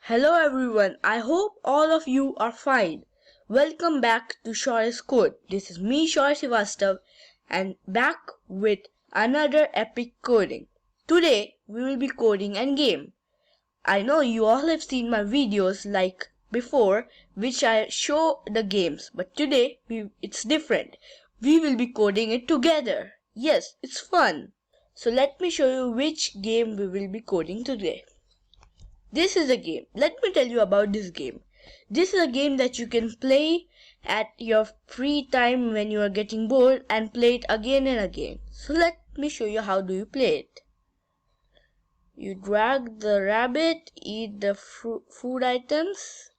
Hello everyone, I hope all of you are fine. Welcome back to Shore's Code. This is me, Shore Srivastav, and back with another epic coding. Today we will be coding a game. I know you all have seen my videos like before, which I show the games, but today it's different. We will be coding it together. Yes, it's fun. So let me show you which game we will be coding today. This is a game. Let me tell you about this game. This is a game that you can play at your free time when you are getting bored and play it again and again. So let me show you how do you play it. You drag the rabbit, eat the food items.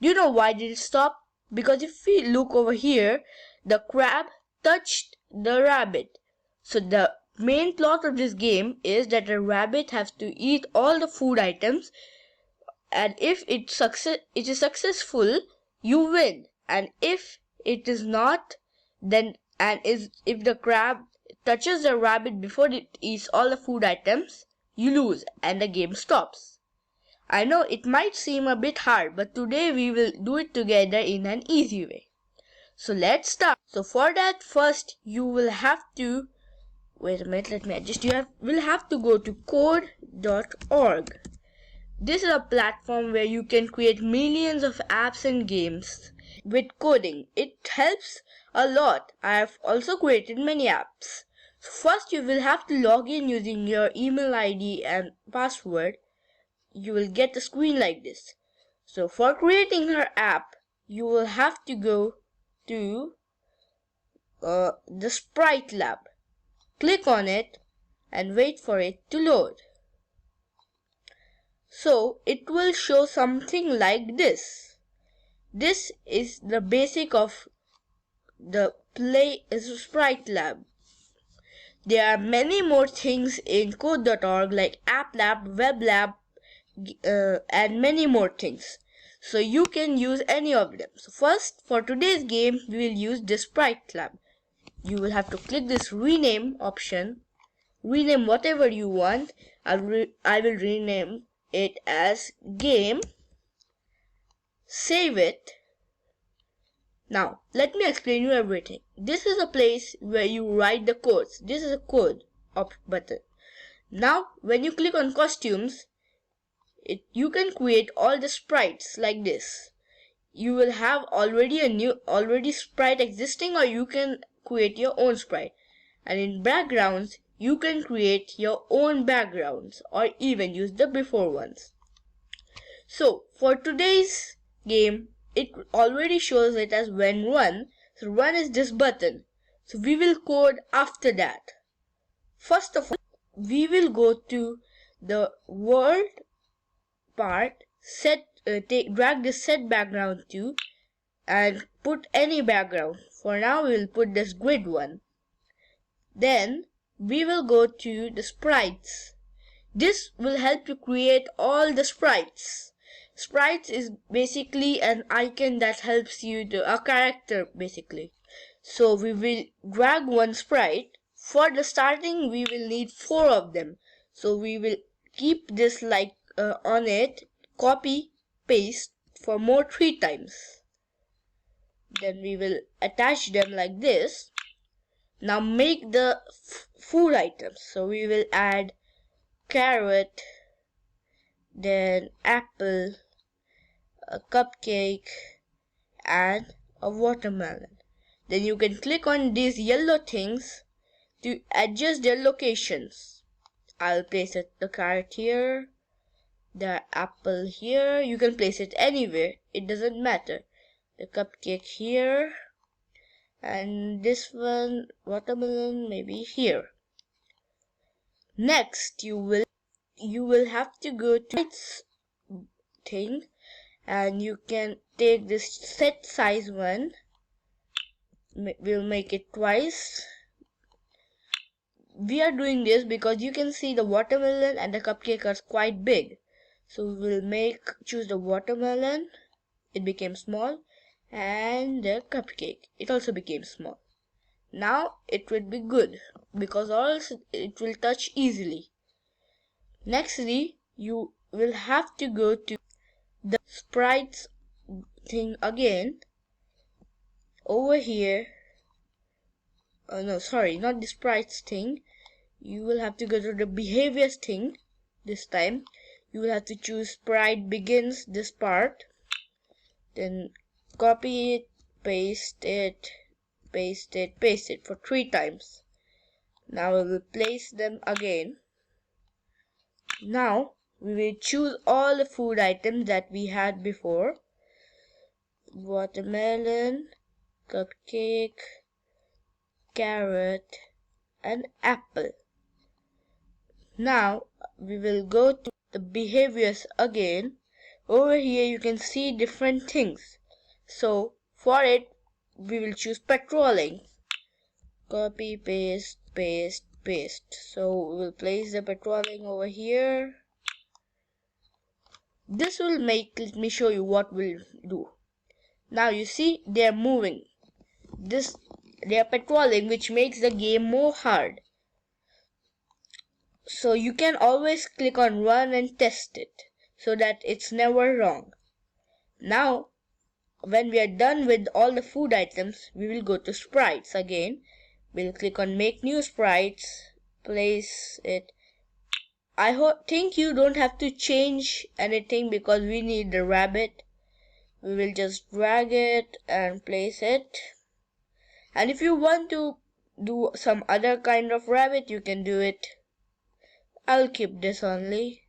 Do you know why did it stop? Because if we look over here, the crab touched the rabbit. So the main plot of this game is that a rabbit has to eat all the food items, and if it is successful, you win, and if it is not, then if the crab touches the rabbit before it eats all the food items, you lose and the game stops. I know it might seem a bit hard, but today we will do it together in an easy way. So let's start. So for that, first you will have to wait a minute, let me adjust. Will have to go to code.org. This is a platform where you can create millions of apps and games with coding. It helps a lot. I have also created many apps. So first you will have to log in using your email ID and password. You will get a screen like this. So for creating her app, you will have to go to the Sprite Lab. Click on it and wait for it to load. So it will show something like this. This is the basic of the Sprite Lab. There are many more things in code.org like App Lab, Web Lab, and many more things. So you can use any of them. So first, for today's game, we will use the Sprite Lab. You will have to click this rename option. Rename whatever you want. I will rename it as game. Save it. Now let me explain you everything. This is a place where you write the codes. This is a code button. Now when you click on costumes, you can create all the sprites like this. You will have already sprite existing, or you can create your own sprite. And in backgrounds, you can create your own backgrounds or even use the before ones. So for today's game, it already shows it as when run. So run is this button. So we will code after that. First of all, we will go to the world part, drag this set background to, and put any background. For now, we will put this grid one. Then we will go to the sprites. This will help you create all the sprites. Sprites is basically an icon that helps you a character basically. So we will drag one sprite. For the starting, we will need 4 of them. So we will keep this like on it, copy, paste for more 3 times. Then we will attach them like this. Now make the food items. So we will add carrot, then apple, a cupcake, and a watermelon. Then you can click on these yellow things to adjust their locations. I'll place the carrot here, the apple here. You can place it anywhere, it doesn't matter. The cupcake here, and this one, watermelon, maybe here. Next, you will have to go to its thing, and you can take this set size one. We'll make it twice. We are doing this because you can see the watermelon and the cupcake are quite big. So we'll choose the watermelon. It became small, and the cupcake. It also became small. Now it will be good because also it will touch easily. Nextly, you will have to go to the sprites thing again over here. No, sorry, not the sprites thing. You will have to go to the behaviors thing this time. You will have to choose sprite begins, this part. Then copy it, paste it, paste it, paste it for 3 times. Now we will place them again. Now we will choose all the food items that we had before. Watermelon, cupcake, carrot, and apple. Now we will go to the behaviors again. Over here you can see different things. So for it we will choose patrolling. Copy, paste, paste, paste. So we will place the patrolling over here. This will make, let me show you what we'll do. Now you see they are moving. They are patrolling, which makes the game more hard. So you can always click on run and test it so that it's never wrong. Now when we are done with all the food items, we will go to sprites again. We'll click on make new sprites, place it. I think you don't have to change anything because we need the rabbit. We will just drag it and place it. And if you want to do some other kind of rabbit, you can do it. I'll keep this only.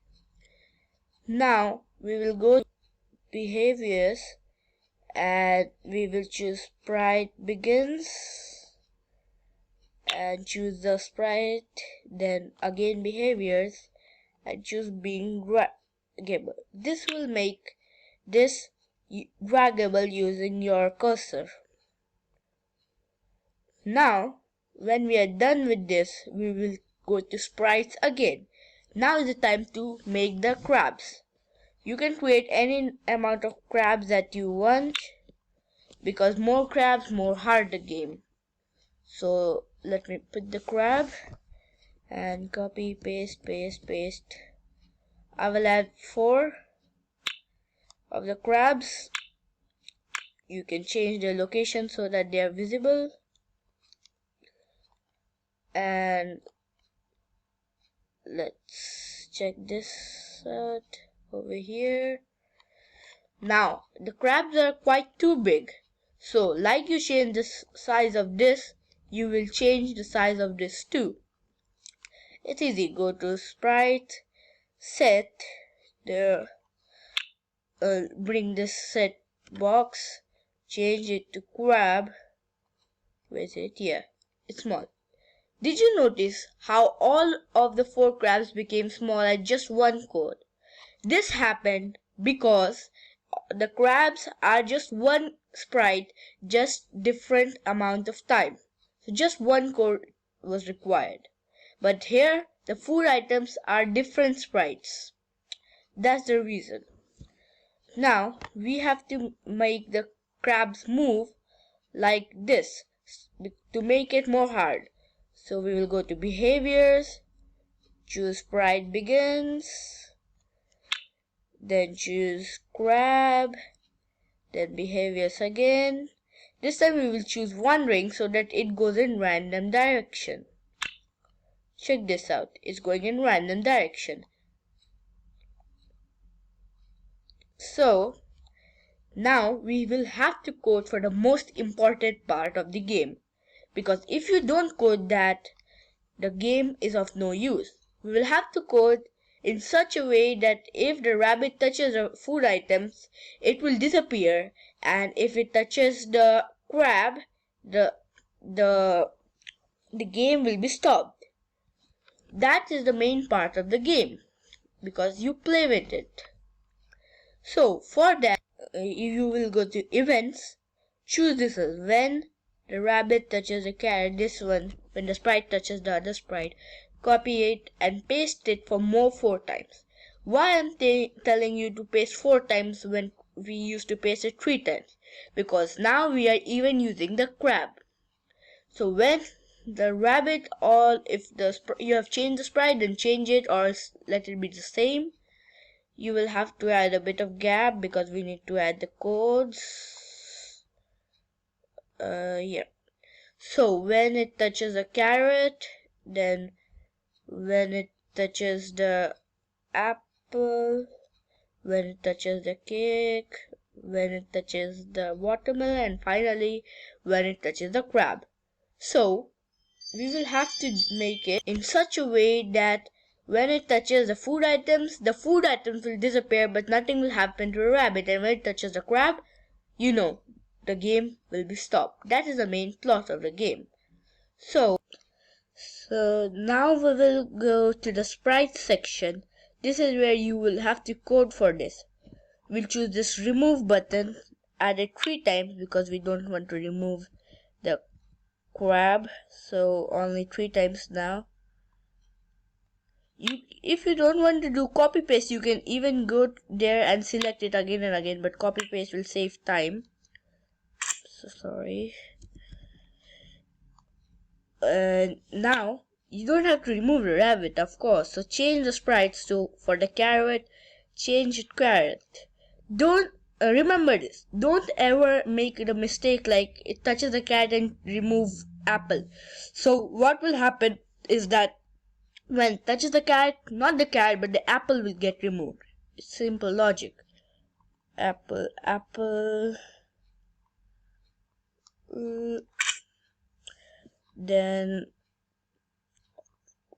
Now we will go to behaviors and we will choose sprite begins and choose the sprite, then again behaviors and choose being draggable. This will make this draggable using your cursor. Now when we are done with this, we will go to sprites again. Now is the time to make the crabs. You can create any amount of crabs that you want, because more crabs, more hard the game. So let me put the crab and copy, paste, paste, paste. I will add 4 of the crabs. You can change their location so that they are visible. And let's check this out over here. Now the crabs are quite too big, so like you change the size of this, you will change the size of this too. It's easy. Go to sprite, set the bring this set box, change it to crab. Where is it? Yeah, it's small. Did you notice how all of the 4 crabs became small at just one code? This happened because the crabs are just one sprite, just different amount of time. So just one code was required. But here the food items are different sprites. That's the reason. Now we have to make the crabs move like this to make it more hard. So we will go to behaviors, choose sprite begins, then choose crab, then behaviors again. This time we will choose one ring so that it goes in random direction. Check this out, it's going in random direction. So now we will have to code for the most important part of the game, because if you don't code that, the game is of no use. We will have to code in such a way that if the rabbit touches the food items, it will disappear, and if it touches the crab, the game will be stopped. That is the main part of the game, because you play with it. So for that, you will go to events, choose this as when the rabbit touches the carrot, this one when the sprite touches the other sprite. Copy it and paste it for more 4 times. Why I'm telling you to paste 4 times when we used to paste it 3 times? Because now we are even using the crab. So when the rabbit, or if you have changed the sprite, then change it or let it be the same. you will have to add a bit of gap because we need to add the codes. Here. So when it touches the carrot, then when it touches the apple, when it touches the cake, when it touches the watermelon, and finally when it touches the crab. So we will have to make it in such a way that when it touches the food items will disappear, but nothing will happen to the rabbit. And when it touches the crab, the game will be stopped. That is the main plot of the game. So now we will go to the sprite section. This is where you will have to code for this. We'll choose this remove button, add it 3 times because we don't want to remove the crab, so only 3 times now. If you don't want to do copy paste, you can even go there and select it again and again, but copy paste will save time. So sorry. Now you don't have to remove the rabbit, of course, so change the sprites to, for the carrot, change it carrot. Don't remember this, don't ever make the mistake like it touches the carrot and remove apple. So what will happen is that when it touches the carrot, not the carrot but the apple will get removed. It's simple logic. Apple. Then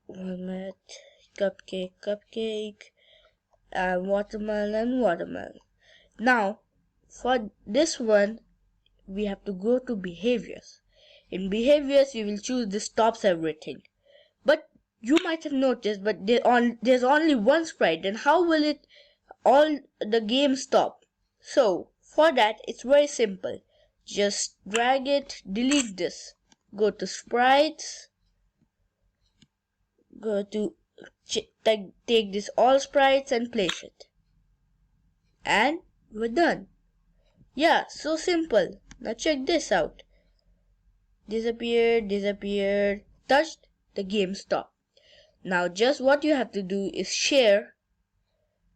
walnut, cupcake, and watermelon. Now for this one we have to go to behaviors. In behaviors we will choose this stops everything. But you might have noticed, but there's only one sprite, then how will it all the game stop? So for that it's very simple. Just drag it, delete this, go to sprites, go to take this all sprites and place it, and we're done. Yeah, so simple. Now check this out. Disappeared, touched, the game stopped. Now just what you have to do is share,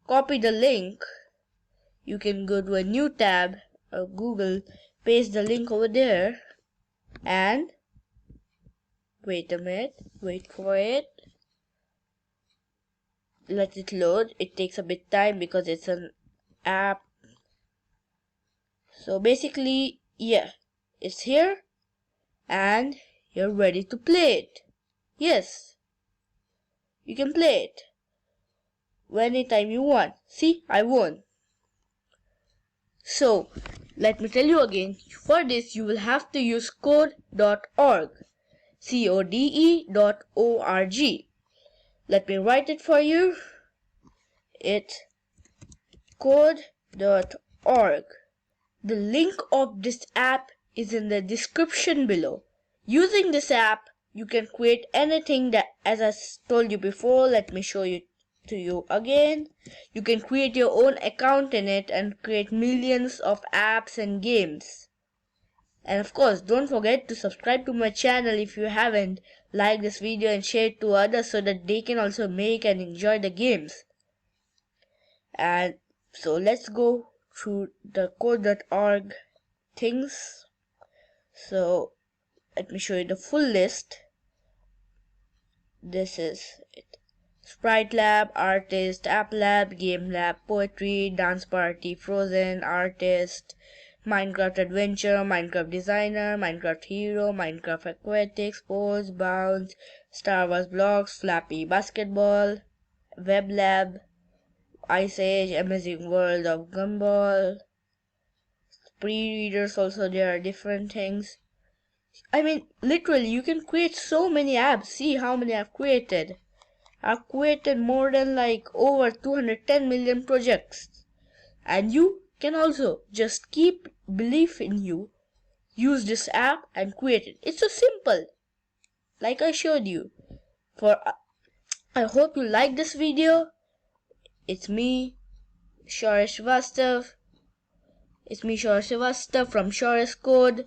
copy the link. You can go to a new tab or Google, paste the link over there, and wait a minute, wait for it. Let it load. It takes a bit time because it's an app. So basically, yeah, it's here and you're ready to play it. Yes, you can play it anytime you want. See, I won. So let me tell you again, for this you will have to use code.org, code.org. Let me write it for you. It's code.org. The link of this app is in the description below. Using this app, you can create anything that, as I told you before, let me show you to you again. You can create your own account in it and create millions of apps and games. And of course, don't forget to subscribe to my channel if you haven't. Like this video and share it to others so that they can also make and enjoy the games. And so let's go through the code.org things. So let me show you the full list. This is it. Sprite Lab, Artist, App Lab, Game Lab, Poetry, Dance Party, Frozen, Artist, Minecraft Adventure, Minecraft Designer, Minecraft Hero, Minecraft Aquatics, Pose, Bounce, Star Wars Blocks, Flappy Basketball, Web Lab, Ice Age, Amazing World of Gumball, pre-readers also, there are different things. I mean, literally, you can create so many apps. See how many I've created. I've created more than like over 210 million projects. And you can also just keep belief in you, use this app and create it. It's so simple, like I showed you. I hope you like this video. It's me, Shoresh Srivastav. It's me, Shoresh Srivastav from Shoresh Code.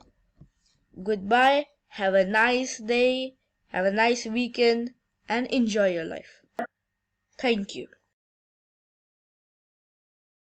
Goodbye. Have a nice day. Have a nice weekend and enjoy your life. Thank you.